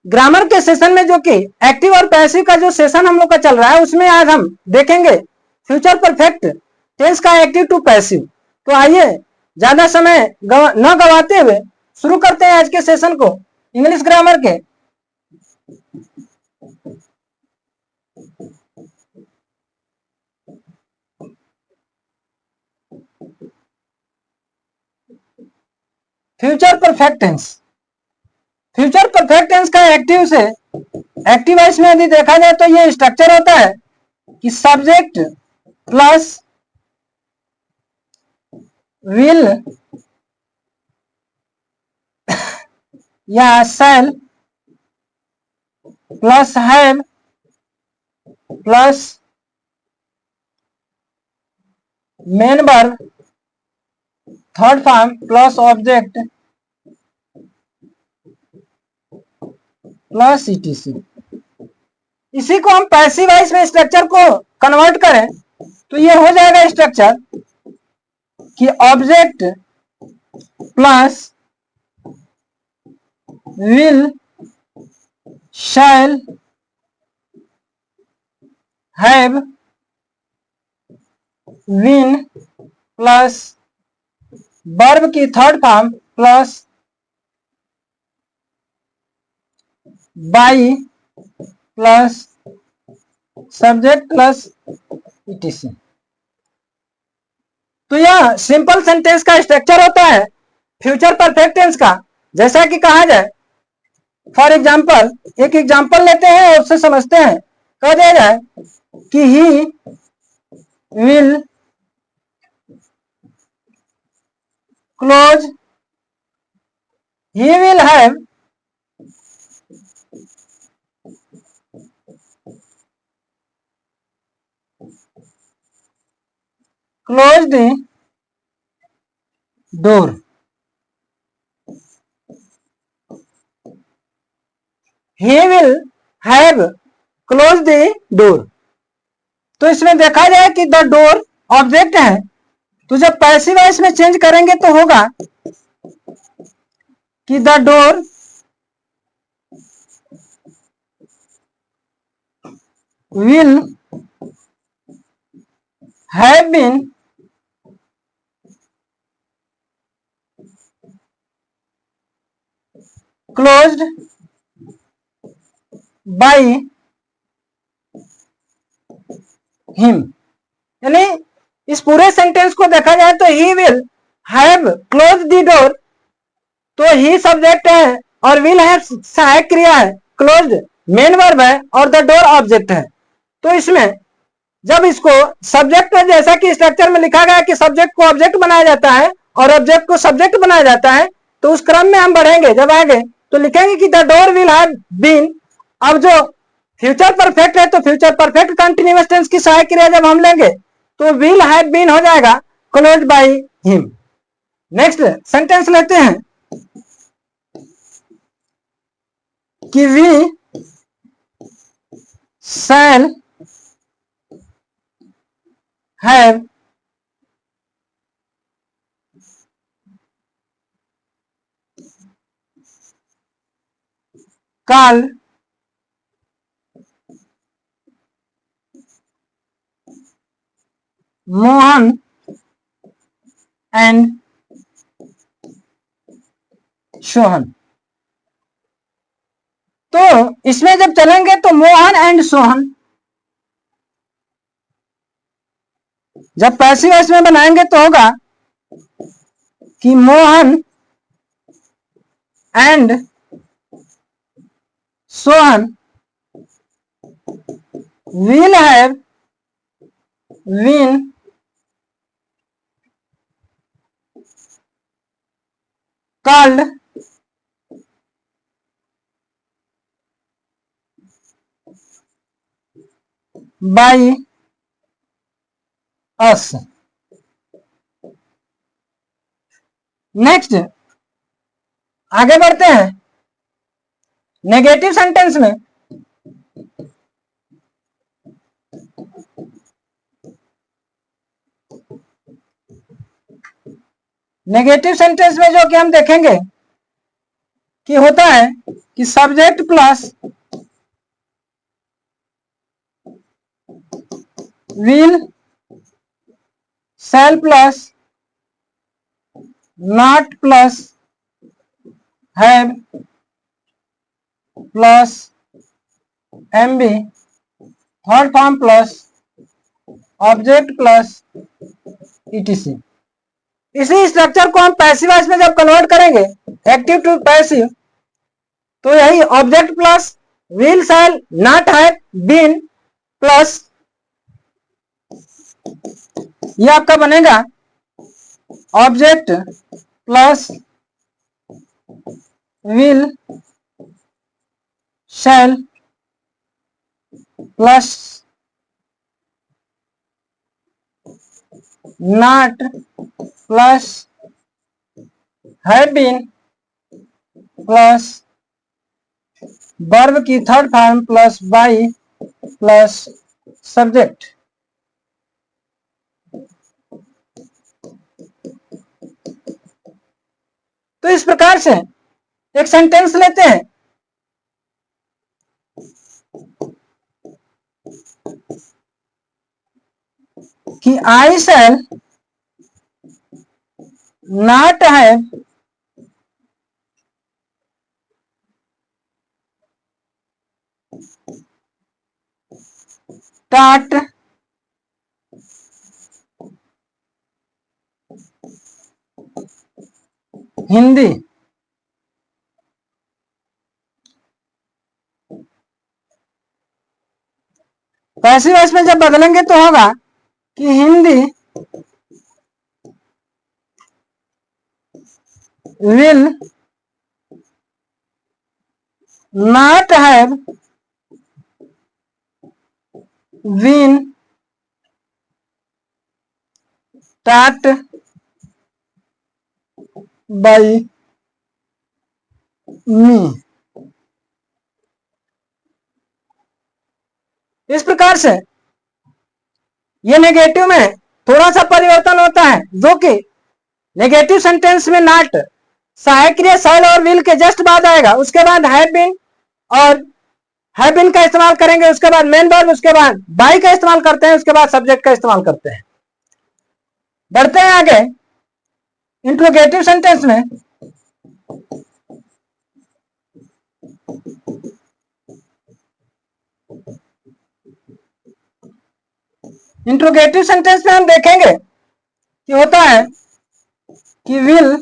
Grammar के session में जो कि एक्टिव और पैसिव का जो सेशन हम लोग का चल रहा है उसमें आज हम देखेंगे फ्यूचर परफेक्ट टेंस का एक्टिव टू पैसिव। तो आइए ज्यादा समय न गवाते हुए शुरू करते हैं आज के सेशन को इंग्लिश ग्रामर के। Future perfect tense. Future perfect tense का एक्टिव से एक्टिव वॉइस में यदि देखा जाए तो ये स्ट्रक्चर होता है कि सब्जेक्ट प्लस विल या shall plus have plus main verb third form plus object plus ETC. इसी को हम पैसिव वॉइस में स्ट्रक्चर को कन्वर्ट करें तो ये हो जाएगा स्ट्रक्चर कि object plus will shall have been plus verb की third form plus by plus subject plus ETC. तो यह सिंपल सेंटेंस का स्ट्रक्चर होता है फ्यूचर परफेक्ट टेंस का। जैसा कि कहा जाए फॉर एग्जांपल, एक एग्जांपल लेते हैं और उससे समझते हैं। कह दिया जाए कि he will close, he will have closed the door. He will have closed the door. तो इसमें देखा जाए कि द डोर ऑब्जेक्ट है, तो जब पैसिव वॉइस में चेंज करेंगे तो होगा कि the door will have been closed by him। यानी इस पूरे सेंटेंस को देखा जाए तो he will have close the door, तो ही सब्जेक्ट है और विल हैव सहायक क्रिया है, क्लोज्ड मेन वर्ब है और द डोर ऑब्जेक्ट है। तो इसमें जब इसको सब्जेक्ट में, जैसा कि स्ट्रक्चर में लिखा गया कि सब्जेक्ट को ऑब्जेक्ट बनाया जाता है और ऑब्जेक्ट को सब्जेक्ट बनाया जाता है, तो उस क्रम में हम बढ़ेंगे। जब आएंगे तो लिखेंगे कि the door will have been. अब जो फ्यूचर परफेक्ट है तो फ्यूचर परफेक्ट कंटिन्यूअस टेंस की सहायक क्रिया जब हम लेंगे तो विल हैव बीन हो जाएगा closed by him. Next sentence लेते हैं कि we shall have called Mohan and Sohan. तो इसमें जब चलेंगे तो मोहन एंड सोहन, जब पैसिव वॉइस में बनाएंगे तो होगा कि Mohan and Sohan will have been called by us। Next आगे बढ़ते हैं नेगेटिव सेंटेंस में। नेगेटिव सेंटेंस में जो कि हम देखेंगे कि होता है कि subject plus will shall plus not plus have plus MB third form plus object plus ETC. इसी स्ट्रक्चर को हम पैसिव वॉइस में जब कन्वर्ट करेंगे एक्टिव टू पैसिव, तो यही object plus will shall not have been plus ये आपका बनेगा object plus will shall plus not plus have been plus verb की third form plus by plus subject. तो इस प्रकार से एक सेंटेंस लेते हैं कि I shall not have taught Hindi. Passive voice में जब बदलेंगे तो होगा कि Hindi will not have been taught by me। इस प्रकार से ये नेगेटिव में थोड़ा सा परिवर्तन होता है, जो कि नेगेटिव सेंटेंस में नॉट सहायक क्रिया शैल और विल के जस्ट बाद आएगा, उसके बाद हैव बीन और हैव बीन का इस्तेमाल करेंगे, उसके बाद मेन वर्ब, उसके बाद बाई का इस्तेमाल करते हैं, उसके बाद सब्जेक्ट का इस्तेमाल करते हैं। बढ़ते हैं आगे इंट्रोगेटिव सेंटेंस में। इंट्रोगेटिव सेंटेंस में हम देखेंगे कि होता है कि विल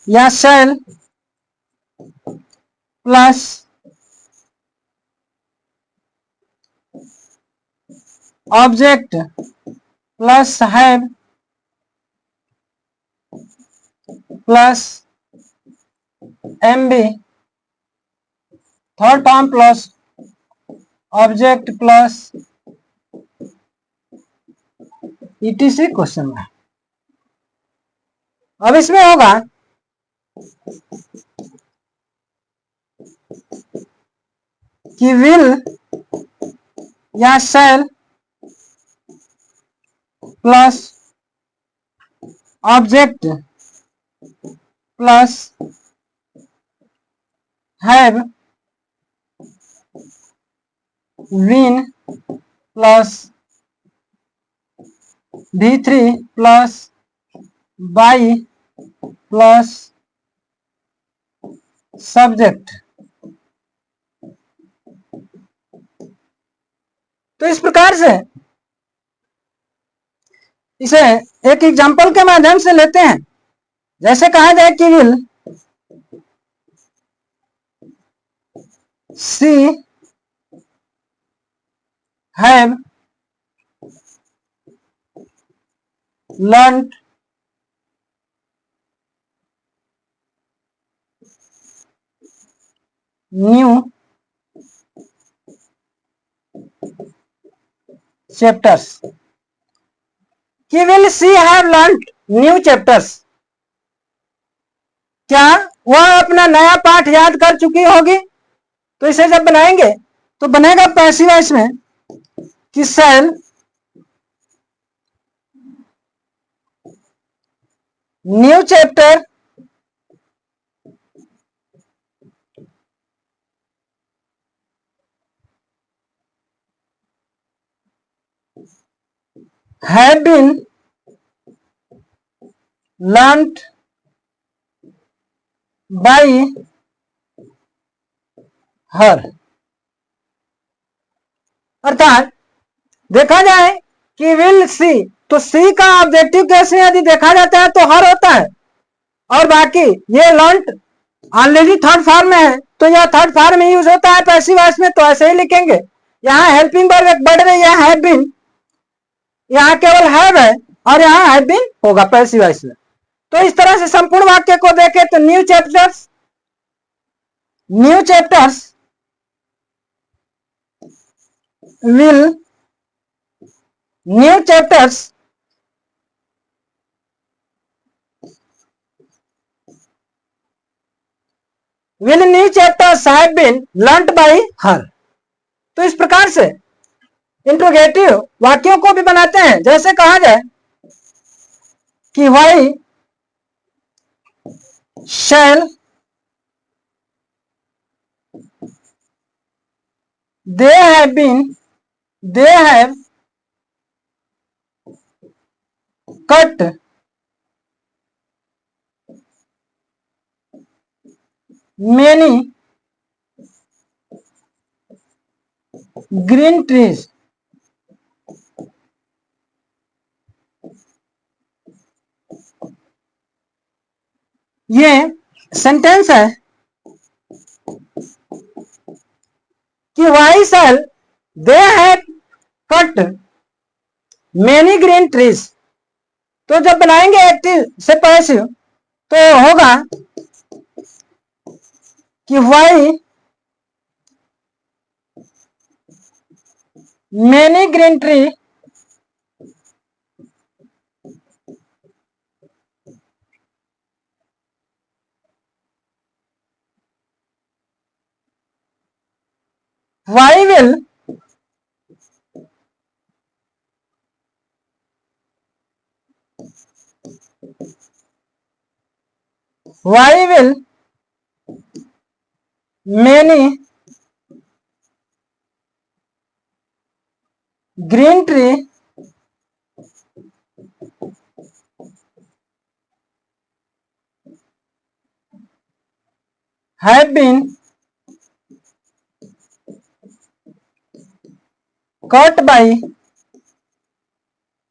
या shall plus object plus have plus MB third form plus object plus etc question में। अब इसमें होगा कि विल या shall plus object plus have been plus V3 plus by plus subject. तो इस प्रकार से इसे एक एग्जांपल के माध्यम से लेते हैं। जैसे कहा जाए कि will see have learned new chapters। कि will she have learned new chapters, क्या वह अपना नया पाठ याद कर चुकी होगी। तो इसे जब बनाएंगे तो बनेगा पैसिव वॉइस में कि shall new chapter have been learnt by her। अर्थात देखा जाए कि विल सी, तो सी का ऑब्जेक्टिव केस में यदि देखा जाता है तो हर होता है, और बाकी ये लर्नड ऑलरेडी थर्ड फॉर्म में है तो यह थर्ड फॉर्म में यूज होता है पैसिव वॉइस में, तो ऐसे ही लिखेंगे। यहाँ हेल्पिंग वर्ब एक बढ़ रही है, हैव बीन, यहाँ केवल हैव है और यहाँ हैव बीन होगा पैसिव वॉइस में। तो इस तरह से संपूर्ण वाक्य को देखें तो new chapters will new chapters have been learnt by her। तो इस प्रकार से इंट्रोगेटिव वाक्यों को भी बनाते हैं। जैसे कहा जाए कि why shall they have cut many green trees। ये सेंटेंस है कि why shall they have cut many green trees. तो जब बनाएंगे एक्टिव से पैसिव तो होगा कि why many green tree why will many green tree have been cut by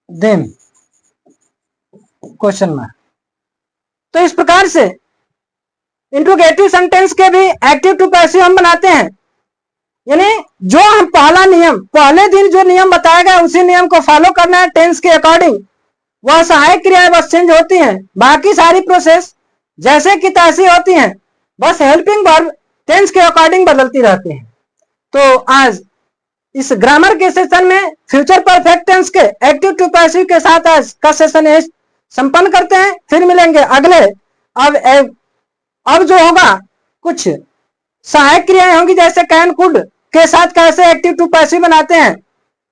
them question mark. तो इस प्रकार से इंट्रोगेटिव सेंटेंस के भी एक्टिव टू पैसिव हम बनाते हैं। यानी जो हम पहला नियम, पहले दिन जो नियम बताया गया उसी नियम को फॉलो करना है टेंस के अकॉर्डिंग। वह सहायक क्रियाएं बस चेंज होती हैं, बाकी सारी प्रोसेस जैसे कि तैसी होती हैं, बस हेल्पिंग वर्ब टेंस के अकॉर्डिंग बदलती रहती हैं। तो आज इस ग्रामर के सेशन में फ्यूचर परफेक्ट टेंस के एक्टिव टू पैसिव के साथ आज का सेशन संपन्न करते हैं। फिर मिलेंगे अगले। अब जो होगा कुछ सहायक क्रियाएं होंगी, जैसे कैन कुड के साथ कैसे एक्टिव टू पैसिव बनाते हैं,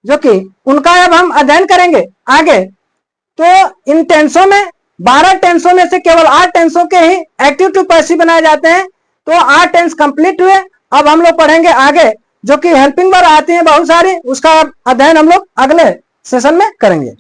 जो कि उनका अब हम अध्ययन करेंगे आगे। तो इन टेंसों में 12 टेंसों में से केवल 8 टेंसों के ही एक्टिव टू पैसिव बनाए जाते हैं। तो 8 टेंस कंप्लीट हुए। अब हम लोग पढ़ेंगे आगे, जो कि हेल्पिंग वर्ब आती है बहुत सारी, उसका अध्ययन हम लोग अगले सेशन में करेंगे।